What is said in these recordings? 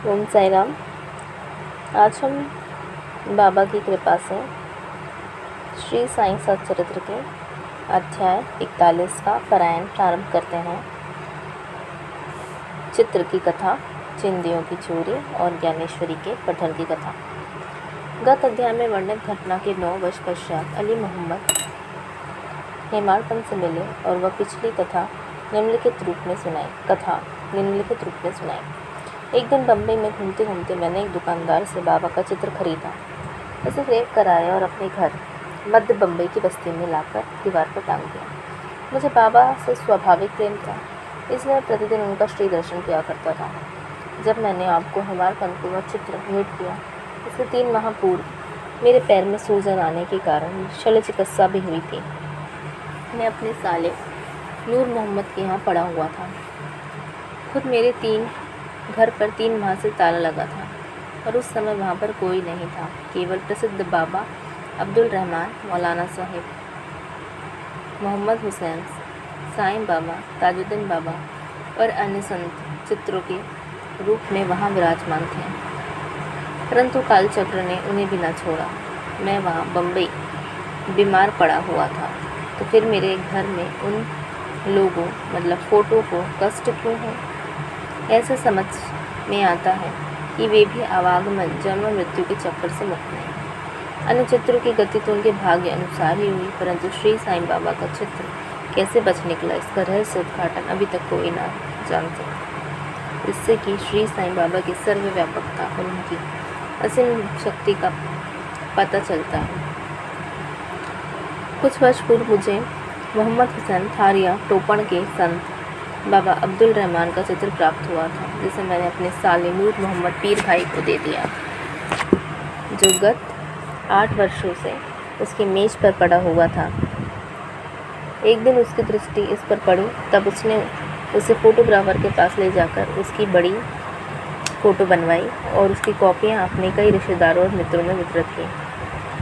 ओम साई राम। आज हम बाबा की कृपा से श्री साईं सच्चरित्र के अध्याय 41 का पारायण प्रारंभ करते हैं। चित्र की कथा, चिंदियों की चोरी और ज्ञानेश्वरी के पठन की कथा। गत अध्याय में वर्णित घटना के 9 वर्ष पश्चात अली मोहम्मद हेमाड़पंत से मिले और वह पिछली कथा निम्नलिखित रूप में सुनाई। एक दिन बम्बई में घूमते घूमते मैंने एक दुकानदार से बाबा का चित्र खरीदा, उसे फ्रेम कराया और अपने घर मध्य बम्बई की बस्ती में लाकर दीवार पर टांग दिया। मुझे बाबा से स्वाभाविक प्रेम था, इसलिए मैं प्रतिदिन उनका श्री दर्शन किया करता था। जब मैंने आपको हेमाड़पंत को वह चित्र भेंट किया, इससे 3 माह पूर्व मेरे पैर में सूजन आने के कारण शल्य चिकित्सा भी हुई थी। मैं अपने साले नूर मोहम्मद के यहाँ पड़ा हुआ था। खुद मेरे घर पर 3 माह से ताला लगा था और उस समय वहाँ पर कोई नहीं था, केवल प्रसिद्ध बाबा अब्दुल रहमान, मौलाना साहिब, मोहम्मद हुसैन, साईं बाबा, ताजुद्दीन बाबा और अन्य संत चित्रों के रूप में वहाँ विराजमान थे। परंतु कालचक्र ने उन्हें भी न छोड़ा। मैं वहाँ बम्बई बीमार पड़ा हुआ था, तो फिर मेरे घर में उन लोगों मतलब फ़ोटो को कष्ट क्यों है? ऐसे समझ में आता है कि वे भी आवागमन जन्म मृत्यु के चक्कर से मुक्त नहीं। अन्य चित्रों की गति तो उनके भाग्य अनुसार ही हुई, परंतु श्री साईं बाबा का चित्र कैसे बच निकला, इसका रहस्य उद्घाटन अभी तक कोई ना जान सका। इससे कि श्री साईं बाबा की सर्वव्यापकता और उनकी असीम शक्ति का पता चलता है। कुछ वर्ष पूर्व मुझे मोहम्मद हुसैन थारिया टोपण के संत बाबा अब्दुल रहमान का चित्र प्राप्त हुआ था, जिसे मैंने अपने साले नूर मोहम्मद पीर भाई को दे दिया, जो गत 8 वर्षों से उसकी मेज पर पड़ा हुआ था। एक दिन उसकी दृष्टि इस पर पड़ी, तब उसने उसे फोटोग्राफर के पास ले जाकर उसकी बड़ी फ़ोटो बनवाई और उसकी कॉपियाँ अपने कई रिश्तेदारों और मित्रों में वितरित की।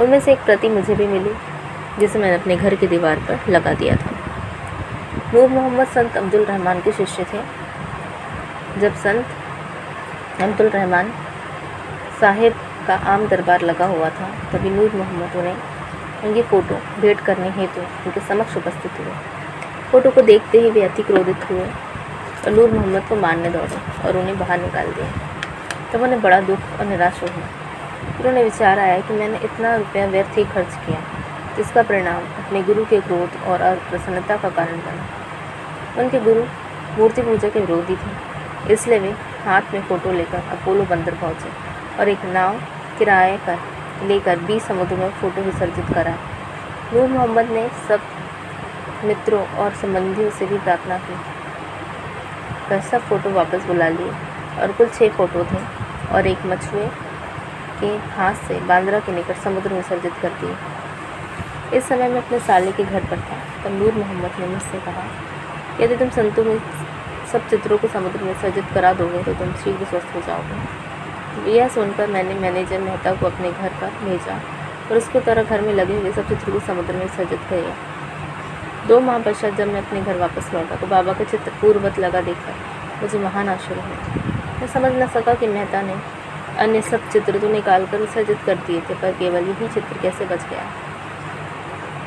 उनमें से एक प्रति मुझे भी मिली, जिसे मैंने अपने घर की दीवार पर लगा दिया था। नूर मोहम्मद संत अब्दुल रहमान के शिष्य थे। जब संत अब्दुल रहमान साहिब का आम दरबार लगा हुआ था, तभी नूर मोहम्मद उन्हें उनकी फ़ोटो भेंट करने हेतु उनके समक्ष उपस्थित हुए। फ़ोटो को देखते ही वे अति क्रोधित हुए और नूर मोहम्मद को मारने दौड़े और उन्हें बाहर निकाल दिया। तब उन्हें बड़ा दुख और निराश हुआ। फिर उन्हें विचार आया कि मैंने इतना रुपया व्यर्थ ही खर्च किया, जिसका परिणाम अपने गुरु के क्रोध और अप्रसन्नता का कारण बना। उनके गुरु मूर्ति पूजा के विरोधी थे, इसलिए वे हाथ में फ़ोटो लेकर अपोलो बंदर पहुँचे और एक नाव किराए पर लेकर 20 समुद्र में फ़ोटो विसर्जित करा। नूर मोहम्मद ने सब मित्रों और संबंधियों से भी प्रार्थना की कर सब फ़ोटो वापस बुला लिए और कुल 6 फ़ोटो थे और एक मछुए के हाथ से बांद्रा के निकट समुद्र में विसर्जित कर दिए। इस समय मैं अपने साले के घर पर था, तब नूर मोहम्मद ने मुझसे कहा, यदि तुम संतों में सब चित्रों को समुद्र में विसर्जित करा दोगे तो तुम शीघ्र स्वस्थ हो जाओगे। यह सुनकर मैंने मैनेजर मेहता को अपने घर पर भेजा और उसको तरह घर में लगे हुए सब चित्रों को समुद्र में विसर्जित किया। 2 माह पश्चात जब मैं अपने घर वापस लौटा तो बाबा का चित्र पूर्ववत लगा देखकर मुझे महान आश्चर्य हुआ। मैं समझ न सका कि मेहता ने अन्य सब चित्र तो निकाल कर विसर्जित कर दिए थे, पर केवल यही चित्र कैसे बच गया।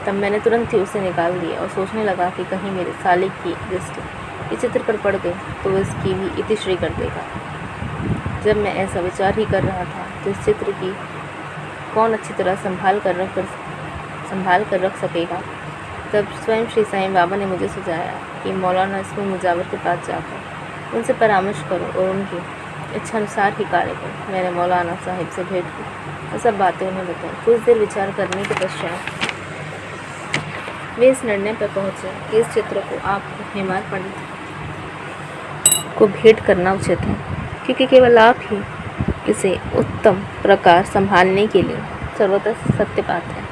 तब मैंने तुरंत ही उसे निकाल दिया और सोचने लगा कि कहीं मेरे साले की दृष्टि इस चित्र पर पड़ गई तो वह इसकी भी इतिश्री कर देगा। जब मैं ऐसा विचार ही कर रहा था तो इस चित्र की कौन अच्छी तरह संभाल कर रख सकेगा। तब स्वयं श्री साईं बाबा ने मुझे सुझाया कि मौलाना इसमें मुजावर के पास जाकर उनसे परामर्श करो और उनकी इच्छानुसार ही कार्य करो। मैंने मौलाना साहिब से भेंट की और सब बातें उन्हें बताई। कुछ देर विचार करने के पश्चात वे इस निर्णय पर पहुँचे कि इस चित्र को आपको हेमाड़पंत को भेंट करना उचित है, क्योंकि केवल आप ही इसे उत्तम प्रकार संभालने के लिए सर्वथा सत्य बात है।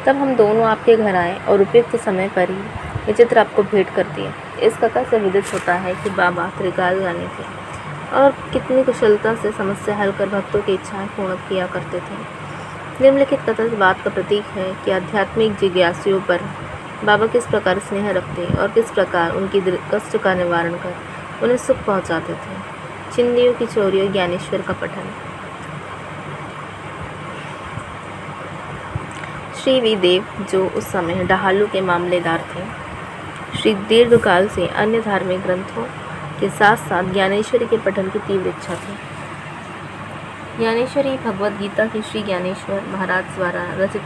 तब हम दोनों आपके घर आए और उपयुक्त समय पर ही ये चित्र आपको भेंट कर दिया। इस कथा से विदित होता है कि बाबा त्रिकालज्ञानी थे और कितनी कुशलता से समस्या हल कर भक्तों की इच्छाएं पूर्ण किया करते थे। निम्नलिखित कथा इस बात का प्रतीक है कि आध्यात्मिक जिज्ञासुओं पर बाबा किस प्रकार स्नेह रखते और किस प्रकार उनकी कष्ट का निवारण कर उन्हें सुख पहुंचाते थे। चिंदियों की चोरी और ज्ञानेश्वर का पठन। श्री वीरदेव, जो उस समय डहालू के मामलेदार थे, श्री दीर्घकाल से अन्य धार्मिक ग्रंथों के साथ साथ ज्ञानेश्वरी के पठन की तीव्र इच्छा थी। ज्ञानेश्वरी भगवद गीता की श्री ज्ञानेश्वर महाराज द्वारा रचित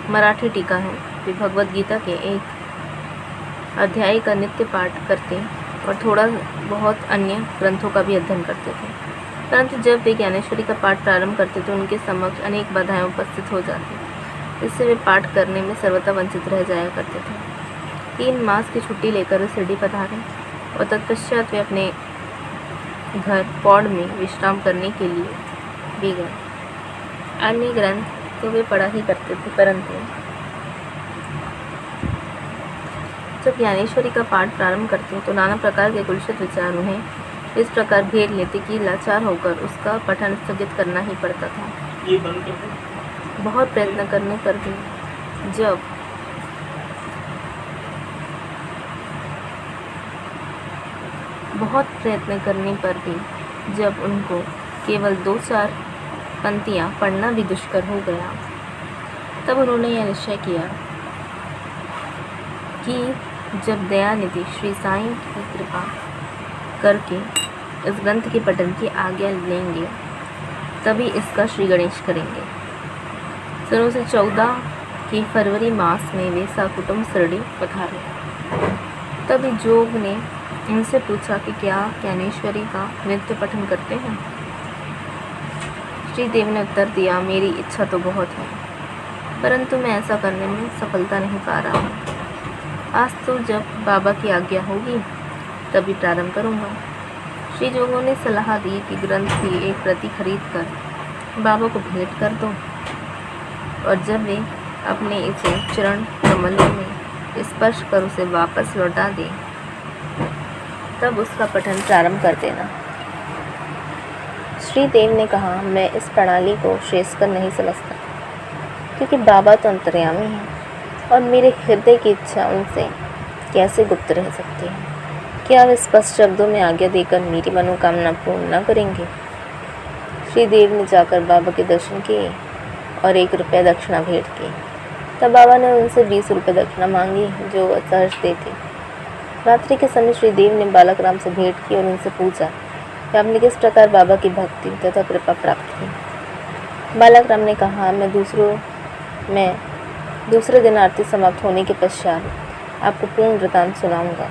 मराठी टीका है। वे भगवद गीता के एक अध्याय का नित्य पाठ करते और थोड़ा बहुत अन्य ग्रंथों का भी अध्ययन करते थे, परंतु जब वे ज्ञानेश्वरी का पाठ प्रारंभ करते तो उनके समक्ष अनेक बाधाएं उपस्थित हो जाती, इससे वे पाठ करने में सर्वथा वंचित रह जाया करते थे। 3 मास की छुट्टी लेकर वे शिरडी पधारे और तत्पश्चात वे अपने घर पौड़ में विश्राम करने के लिए भी गए। अन्य ग्रंथ तो वे पढ़ा ही करते थे, परंतु जब ज्ञानेश्वरी का पाठ प्रारंभ करते तो नाना प्रकार के कुलसित विचार उन्हें इस प्रकार घेर लेते कि लाचार होकर उसका पठन स्थगित करना ही पड़ता था। बहुत प्रयत्न करने पर भी जब उनको केवल 2-4 पंक्तियाँ पढ़ना भी दुष्कर हो गया, तब उन्होंने यह निश्चय किया कि जब दयानिधि श्री साईं की कृपा करके इस ग्रंथ के पठन की आज्ञा लेंगे, तभी इसका श्री गणेश करेंगे। 1914 के फरवरी मास में वे सकुटुंब शिरडी पधारे। तभी जोग ने उनसे पूछा कि क्या ज्ञानेश्वरी का नित्य पठन करते हैं? श्री देव ने उत्तर दिया, मेरी इच्छा तो बहुत है, परंतु मैं ऐसा करने में सफलता नहीं पा रहा हूँ। आज तो जब बाबा की आज्ञा होगी तभी प्रारंभ करूँगा। श्री जोगों ने सलाह दी कि ग्रंथ की एक प्रति खरीद कर बाबा को भेंट कर दो और जब वे अपने इसे चरण कमलों में स्पर्श कर उसे वापस लौटा दें, तब उसका पठन प्रारंभ कर देना। श्री देव ने कहा, मैं इस प्रणाली को श्रेयस्कर नहीं समझता, क्योंकि बाबा तो अंतर्यामी हैं और मेरे हृदय की इच्छा उनसे कैसे गुप्त रह सकती है? क्या वे स्पष्ट शब्दों में आज्ञा देकर मेरी मनोकामना पूर्ण न करेंगे? श्री देव ने जाकर बाबा के दर्शन किए और 1 रुपया दक्षिणा भेंट की। तब बाबा ने उनसे 20 रुपये दक्षिणा मांगी, जो वह सहज देते। रात्रि के समय श्री देव ने बालक राम से भेंट की और उनसे पूछा कि आपने किस प्रकार बाबा की भक्ति तथा कृपा प्राप्त की। बालक राम ने कहा, मैं दूसरे दिन आरती समाप्त होने के पश्चात आपको पूर्ण वृतांत सुनाऊंगा।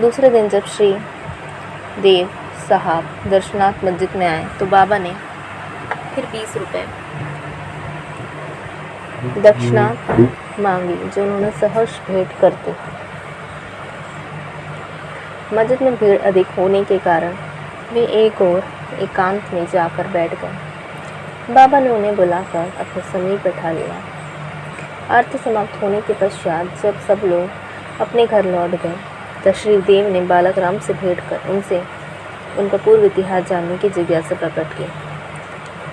दूसरे दिन जब श्री देव साहब दर्शनार्थ मस्जिद में आए तो बाबा ने फिर 20 रुपये दक्षिणा मांगी, जो उन्होंने सहर्ष भेंट करते। मस्जिद में भीड़ अधिक होने के कारण वे एक और एकांत में जाकर बैठ गए। बाबा ने उन्हें बुलाकर अपने समीप बैठा लिया। आरती समाप्त होने के पश्चात जब सब लोग अपने घर लौट गए, तब श्री देव ने बालक राम से भेंट कर उनसे उनका पूर्व इतिहास जानने की जिज्ञासा प्रकट की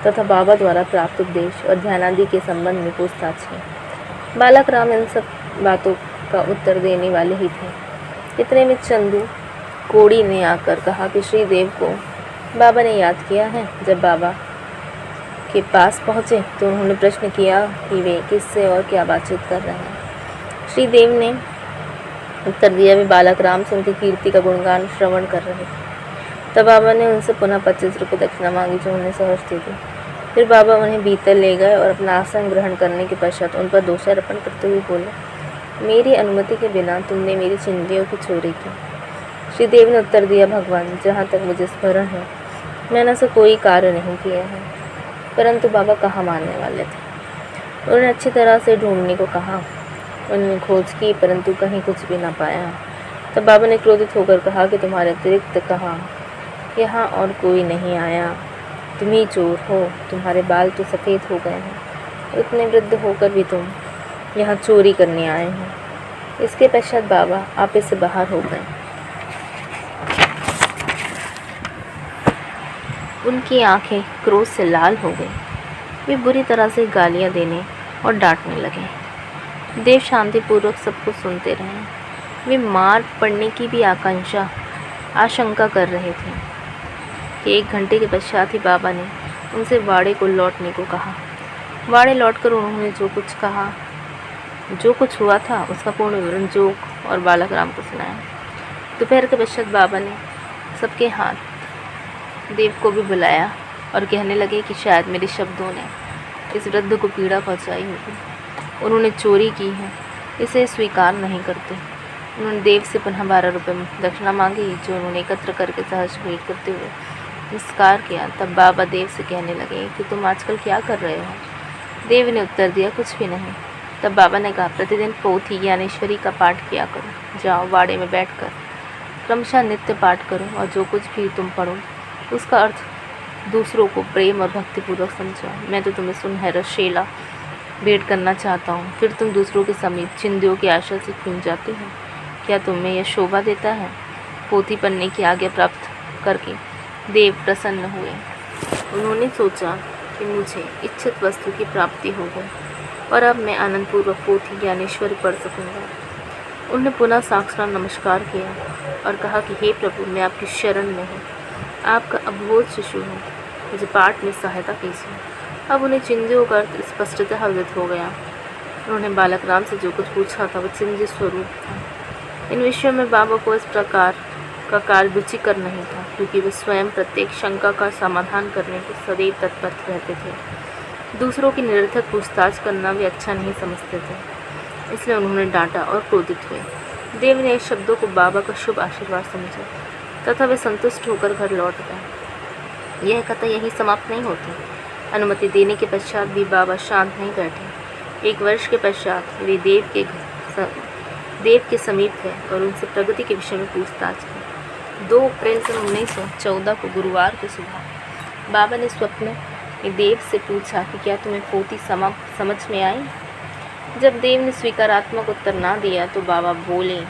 तथा बाबा द्वारा प्राप्त उपदेश और ध्यानादि के संबंध में पूछताछ की। बालक राम इन सब बातों का उत्तर देने वाले ही थे। इतने में चंदू कोड़ी ने आकर कहा कि श्री देव को बाबा ने याद किया है। जब बाबा के पास पहुँचे तो उन्होंने प्रश्न किया कि वे किससे और क्या बातचीत कर रहे हैं। श्री देव ने उत्तर दिया, वे बालक राम से उनकी कीर्ति का गुणगान श्रवण कर रहे थे। तब बाबा ने उनसे पुनः 25 रुपये दक्षिणा मांगी, जो उन्हें सहर्ष दे दी। फिर बाबा उन्हें भीतर ले गए और अपना आसन ग्रहण करने के पश्चात उन पर दोषारोपण करते हुए बोले, मेरी अनुमति के बिना तुमने मेरी चिंदियों की चोरी की। श्री देव ने उत्तर दिया, भगवान, जहाँ तक मुझे स्मरण है मैंने ऐसा कोई कार्य नहीं किया है। परंतु बाबा कहाँ मानने वाले थे। उन्होंने अच्छी तरह से ढूंढने को कहा। उन्होंने खोज की, परंतु कहीं कुछ भी ना पाया। तब बाबा ने क्रोधित होकर कहा कि तुम्हारे अतिरिक्त कहाँ यहाँ और कोई नहीं आया। तुम ही चोर हो। तुम्हारे बाल तो सफ़ेद हो गए हैं, इतने वृद्ध होकर भी तुम यहाँ चोरी करने आए हो। इसके पश्चात बाबा आपे से बाहर हो गए। उनकी आंखें क्रोध से लाल हो गई। वे बुरी तरह से गालियां देने और डांटने लगे। देव शांतिपूर्वक सब कुछ सुनते रहे। वे मार पड़ने की भी आशंका कर रहे थे। कि 1 घंटे के पश्चात ही बाबा ने उनसे वाड़े को लौटने को कहा। वाड़े लौटकर उन्होंने जो कुछ हुआ था उसका पूर्ण विवरण जोग और बालक राम को सुनाया। दोपहर के पश्चात बाबा ने सबके हाथ देव को भी बुलाया और कहने लगे कि शायद मेरे शब्दों ने इस वृद्ध को पीड़ा पहुंचाई होगी। उन्होंने चोरी की है, इसे स्वीकार नहीं करते। उन्होंने देव से पुनः 12 रुपये दक्षिणा मांगी, जो उन्होंने एकत्र करके सहज भेंट करते हुए नमस्कार किया। तब बाबा देव से कहने लगे कि तुम आजकल क्या कर रहे हो? देव ने उत्तर दिया, कुछ भी नहीं। तब बाबा ने कहा, प्रतिदिन पोथी ज्ञानेश्वरी का पाठ किया करो। जाओ वाड़े में बैठकर क्रमशः नित्य पाठ करो और जो कुछ भी तुम पढ़ो उसका अर्थ दूसरों को प्रेम और भक्तिपूर्वक समझाओ। मैं तो तुम्हें सुनहरा शेला भेंट करना चाहता हूँ, फिर तुम दूसरों के समीप चिंदियों की आशा से क्यों जाते हो? क्या तुम्हें यह शोभा देता है? पोथी पढ़ने की आज्ञा प्राप्त करके देव प्रसन्न हुए। उन्होंने सोचा कि मुझे इच्छित वस्तु की प्राप्ति हो गई और अब मैं आनंदपूर्वक पोथी ज्ञानेश्वरी पढ़ सकूँगा। उन्होंने पुनः साष्टांग नमस्कार किया और कहा कि हे प्रभु, मैं आपकी शरण में हूँ, आपका अबोध शिशु हूँ, मुझे पाठ में सहायता कीजिए। अब उन्हें चिंदियों का अर्थ स्पष्टतः अवगत हो गया। उन्होंने बालक राम से जो कुछ पूछा था वह चिंदी स्वरूप था। इन विषयों में बाबा को इस प्रकार का कार्य रुचिकर नहीं था, क्योंकि वे स्वयं प्रत्येक शंका का समाधान करने को सदैव तत्पर रहते थे। दूसरों की निरर्थक पूछताछ करना वे अच्छा नहीं समझते थे, इसलिए उन्होंने डांटा और क्रोधित हुए। देव ने इस शब्दों को बाबा का शुभ आशीर्वाद समझा तथा वे संतुष्ट होकर घर लौट गए। यह कथा यहीं समाप्त नहीं होती। अनुमति देने के पश्चात भी बाबा शांत नहीं बैठे। 1 वर्ष के पश्चात वे देव के समीप गए और उनसे प्रगति के विषय में पूछताछ की। 2 अप्रैल सन 1914 को गुरुवार को सुबह बाबा ने स्वप्न में देव से पूछा कि क्या तुम्हें पोथी समझ में आई? जब देव ने स्वीकारात्मक उत्तर ना दिया तो बाबा बोले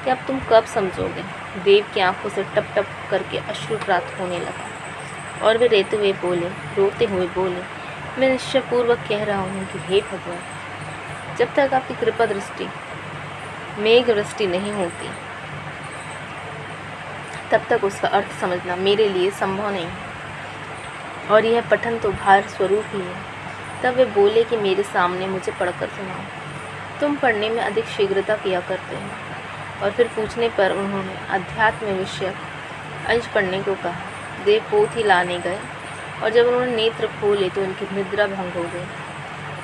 कि अब तुम कब समझोगे? देव की आंखों से टप टप करके अश्रु प्राप्त होने लगा और वे रोते हुए बोले, मैं निश्चयपूर्वक कह रहा हूँ कि हे भगवान, जब तक आपकी कृपा दृष्टि मेघ वृष्टि नहीं होती तब तक उसका अर्थ समझना मेरे लिए संभव नहीं है, और यह पठन तो भार स्वरूप ही है। तब वे बोले कि मेरे सामने मुझे पढ़कर सुनाओ। तुम पढ़ने में अधिक शीघ्रता किया करते हो। और फिर पूछने पर उन्होंने अध्यात्म विषयक अंश पढ़ने को कहा। देव पोथी लाने गए और जब उन्होंने नेत्र खोले तो उनकी निद्रा भंग हो गई।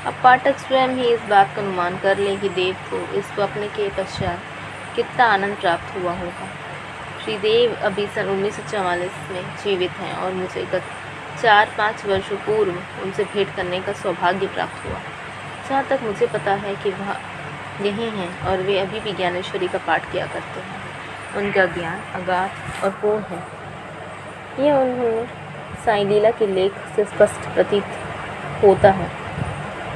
अब पाठक स्वयं ही इस बात का अनुमान कर लें कि देव को इस स्वप्न के पश्चात कितना आनंद प्राप्त हुआ होगा। श्री देव अभी सन 1944 में जीवित हैं और मुझे गत 4-5 वर्षों पूर्व उनसे भेंट करने का सौभाग्य प्राप्त हुआ। जहाँ तक मुझे पता है कि वह यही हैं और वे अभी भी ज्ञानेश्वरी का पाठ किया करते हैं। उनका ज्ञान अगाध और पूर्ण है। यह उन्होंने साईं लीला के लेख से स्पष्ट प्रतीत होता है।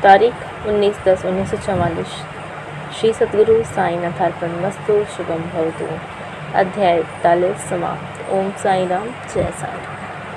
तारीख 19/10/1944। श्री सद्गुरु साईनाथार्पणमस्तु। शुभम भवतु। अध्याय 41 समाप्त। ओम साई राम, जय साई राम।